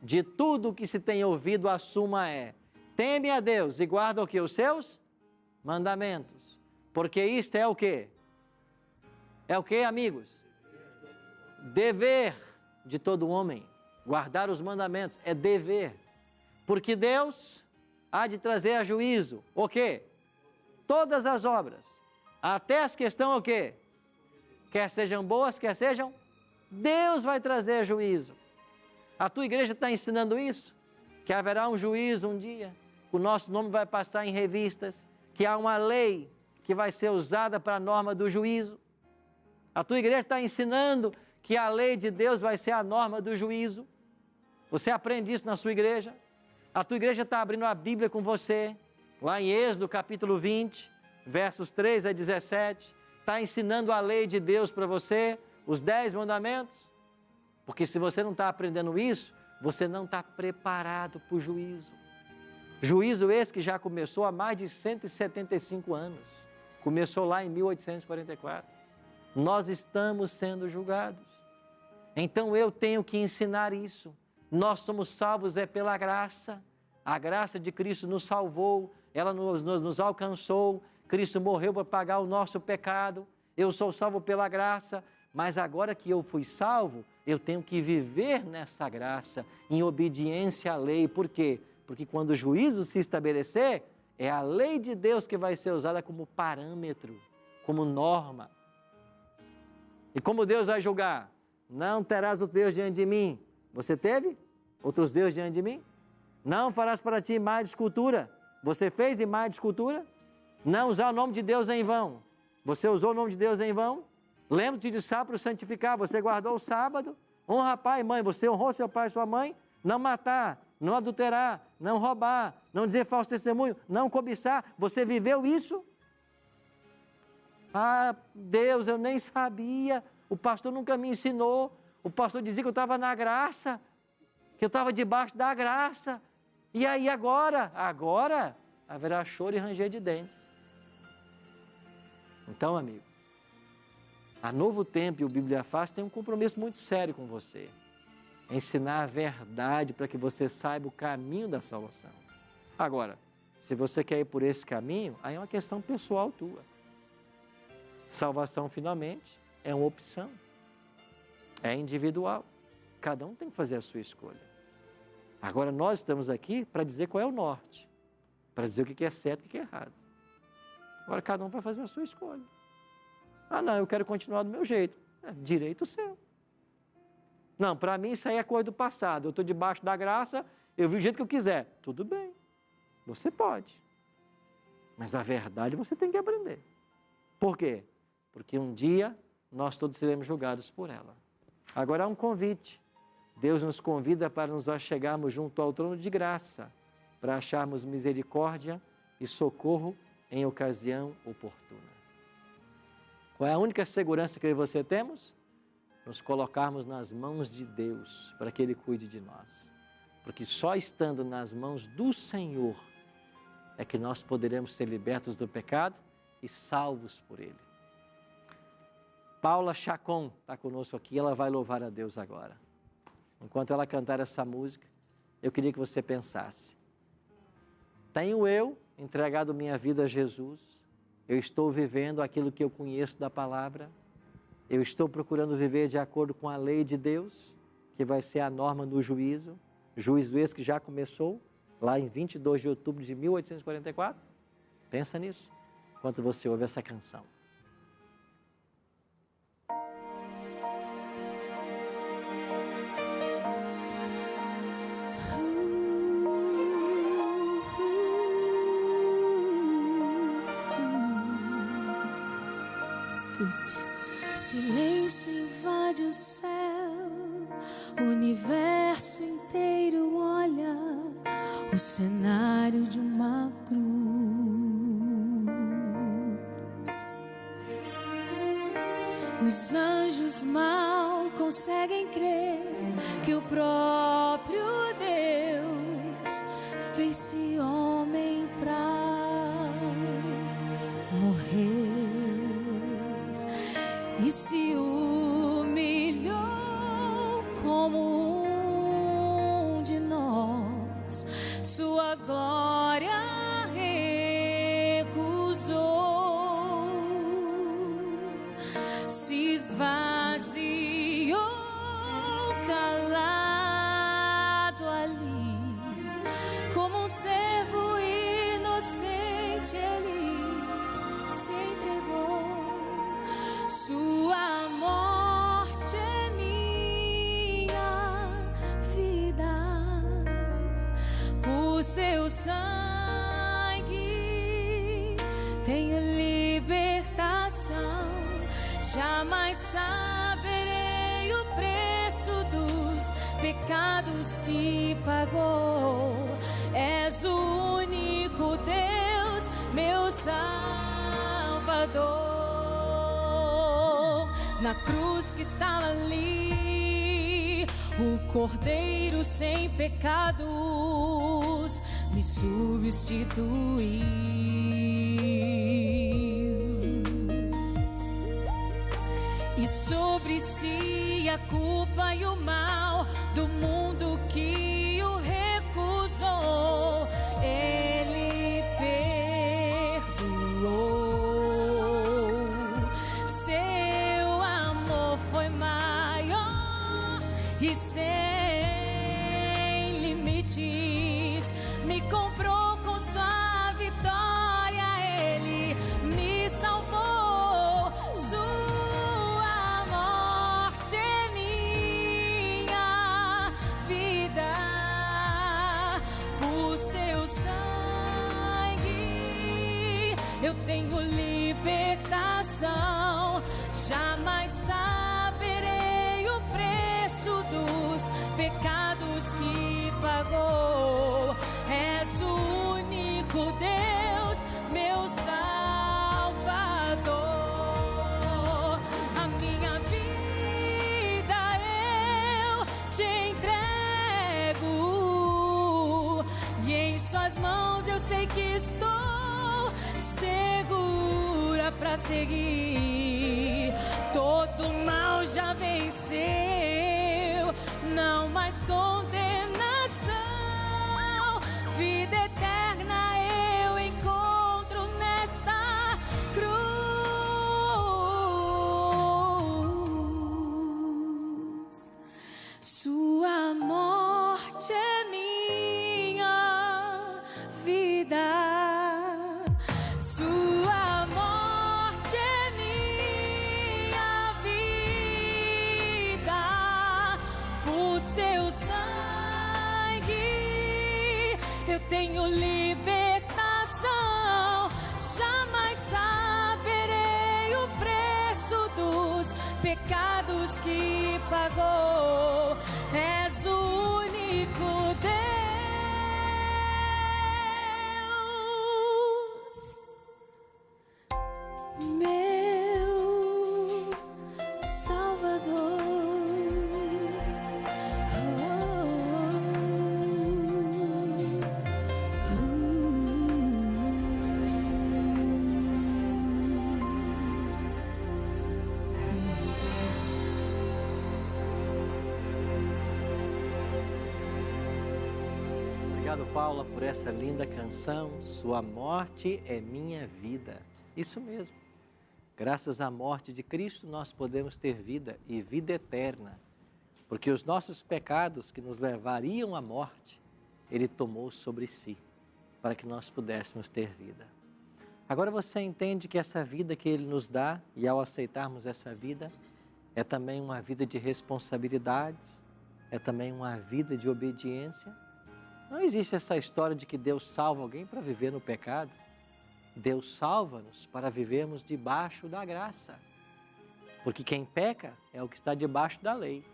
De tudo o que se tem ouvido, a suma é: teme a Deus e guarda o que? Os seus mandamentos. Porque isto é o quê? É o quê, amigos? Dever de todo homem. Guardar os mandamentos é dever. Porque Deus há de trazer a juízo o quê? Todas as obras. Até as que estão o quê? Quer sejam boas, quer sejam, Deus vai trazer juízo. A tua igreja está ensinando isso? Que haverá um juízo um dia, o nosso nome vai passar em revistas, que há uma lei que vai ser usada para a norma do juízo. A tua igreja está ensinando que a lei de Deus vai ser a norma do juízo. Você aprende isso na sua igreja? A tua igreja está abrindo a Bíblia com você, lá em Êxodo capítulo 20, versos 3 a 17, está ensinando a lei de Deus para você, os 10 mandamentos? Porque se você não está aprendendo isso, você não está preparado para o juízo. Juízo esse que já começou há mais de 175 anos. Começou lá em 1844. Nós estamos sendo julgados. Então eu tenho que ensinar isso. Nós somos salvos pela graça. A graça de Cristo nos salvou, ela nos alcançou. Cristo morreu para pagar o nosso pecado. Eu sou salvo pela graça. Mas agora que eu fui salvo, eu tenho que viver nessa graça, em obediência à lei. Por quê? Porque quando o juízo se estabelecer, é a lei de Deus que vai ser usada como parâmetro, como norma. E como Deus vai julgar? Não terás outro Deus diante de mim. Você teve outros deuses diante de mim? Não farás para ti imagem de escultura. Você fez imagem de escultura? Não usar o nome de Deus em vão. Você usou o nome de Deus em vão? Lembra-te de sábado para santificar. Você guardou o sábado? Honra pai e mãe. Você honrou seu pai e sua mãe? Não matar, não adulterar, não roubar, não dizer falso testemunho, não cobiçar. Você viveu isso? Ah, Deus, eu nem sabia. O pastor nunca me ensinou. O pastor dizia que eu estava na graça, que eu estava debaixo da graça. E aí agora? Agora haverá choro e ranger de dentes. Então, amigo, a Novo Tempo e o Bíblia Fácil tem um compromisso muito sério com você. Ensinar a verdade para que você saiba o caminho da salvação. Agora, se você quer ir por esse caminho, aí é uma questão pessoal tua. Salvação, finalmente, é uma opção. É individual. Cada um tem que fazer a sua escolha. Agora, nós estamos aqui para dizer qual é o norte. Para dizer o que é certo e o que é errado. Agora, cada um vai fazer a sua escolha. Ah, não, eu quero continuar do meu jeito. É direito seu. Não, para mim isso aí é coisa do passado. Eu estou debaixo da graça, eu vivo do jeito que eu quiser. Tudo bem, você pode. Mas a verdade você tem que aprender. Por quê? Porque um dia nós todos seremos julgados por ela. Agora há um convite. Deus nos convida para nos achegarmos junto ao trono de graça, para acharmos misericórdia e socorro em ocasião oportuna. Qual é a única segurança que eu e você temos? Nos colocarmos nas mãos de Deus, para que Ele cuide de nós. Porque só estando nas mãos do Senhor é que nós poderemos ser libertos do pecado e salvos por Ele. Paula Chacon está conosco aqui, ela vai louvar a Deus agora. Enquanto ela cantar essa música, eu queria que você pensasse. Tenho eu entregado minha vida a Jesus? Eu estou vivendo aquilo que eu conheço da palavra? Eu estou procurando viver de acordo com a lei de Deus, que vai ser a norma do juízo, juízo esse que já começou, lá em 22 de outubro de 1844? Pensa nisso, enquanto você ouve essa canção. Escute. Silêncio invade o céu, O universo inteiro olha o cenário de uma cruz. Os anjos mal conseguem crer que o próprio Deus fez-se homem pra morrer e se humilhou como um de nós, sua glória recusou, se esvaziou calado ali, como um servo inocente ele se entregou. Sua morte é minha vida, por seu sangue tenho libertação. Jamais saberei o preço dos pecados que pagou. És o único Deus, meu Salvador. Na cruz que estava ali, o Cordeiro sem pecados me substituiu. E sobre si a culpa e o mal do mundo que o recusou, ele perdoou. Seu amor foi maior e sem limites, me comprou com sua vitória, ele me salvou. Sua morte é minha vida, por seu sangue eu tenho libertação. Jamais saberei o preço dos pecados que pagou. És o único Deus, meu Salvador. A minha vida eu te entrego, e em suas mãos eu sei que estou segura pra seguir. Todo mal já venceu, não mais condenação. Vida eterna eu encontro nesta cruz. Sua morte é minha vida, sua morte é minha vida, por seu sangue eu tenho libertação. Jamais saberei o preço dos pecados que pagou. És o único Deus, meu Salvador. Obrigado, Paula, por essa linda canção. Sua morte é minha vida. Isso mesmo. Graças à morte de Cristo, nós podemos ter vida e vida eterna. Porque os nossos pecados que nos levariam à morte, Ele tomou sobre si, para que nós pudéssemos ter vida. Agora você entende que essa vida que Ele nos dá, e ao aceitarmos essa vida, é também uma vida de responsabilidades, é também uma vida de obediência. Não existe essa história de que Deus salva alguém para viver no pecado. Deus salva-nos para vivermos debaixo da graça. Porque quem peca é o que está debaixo da lei.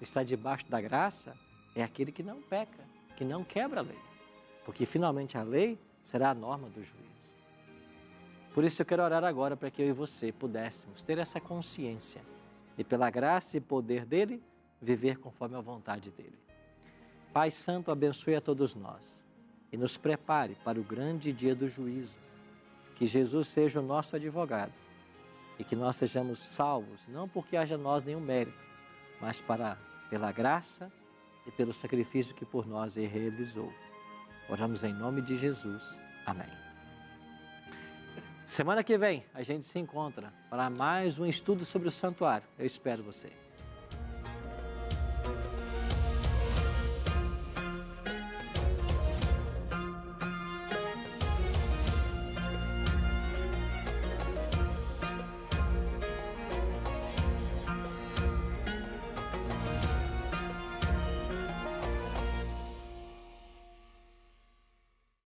está debaixo da graça é aquele que não peca, que não quebra a lei. Porque finalmente a lei será a norma do juízo. Por isso eu quero orar agora para que eu e você pudéssemos ter essa consciência e pela graça e poder dele, viver conforme a vontade dele. Pai Santo, abençoe a todos nós e nos prepare para o grande dia do juízo. Que Jesus seja o nosso advogado e que nós sejamos salvos, não porque haja em nós nenhum mérito, mas pela graça e pelo sacrifício que por nós ele realizou. Oramos em nome de Jesus. Amém. Semana que vem a gente se encontra para mais um estudo sobre o santuário. Eu espero você.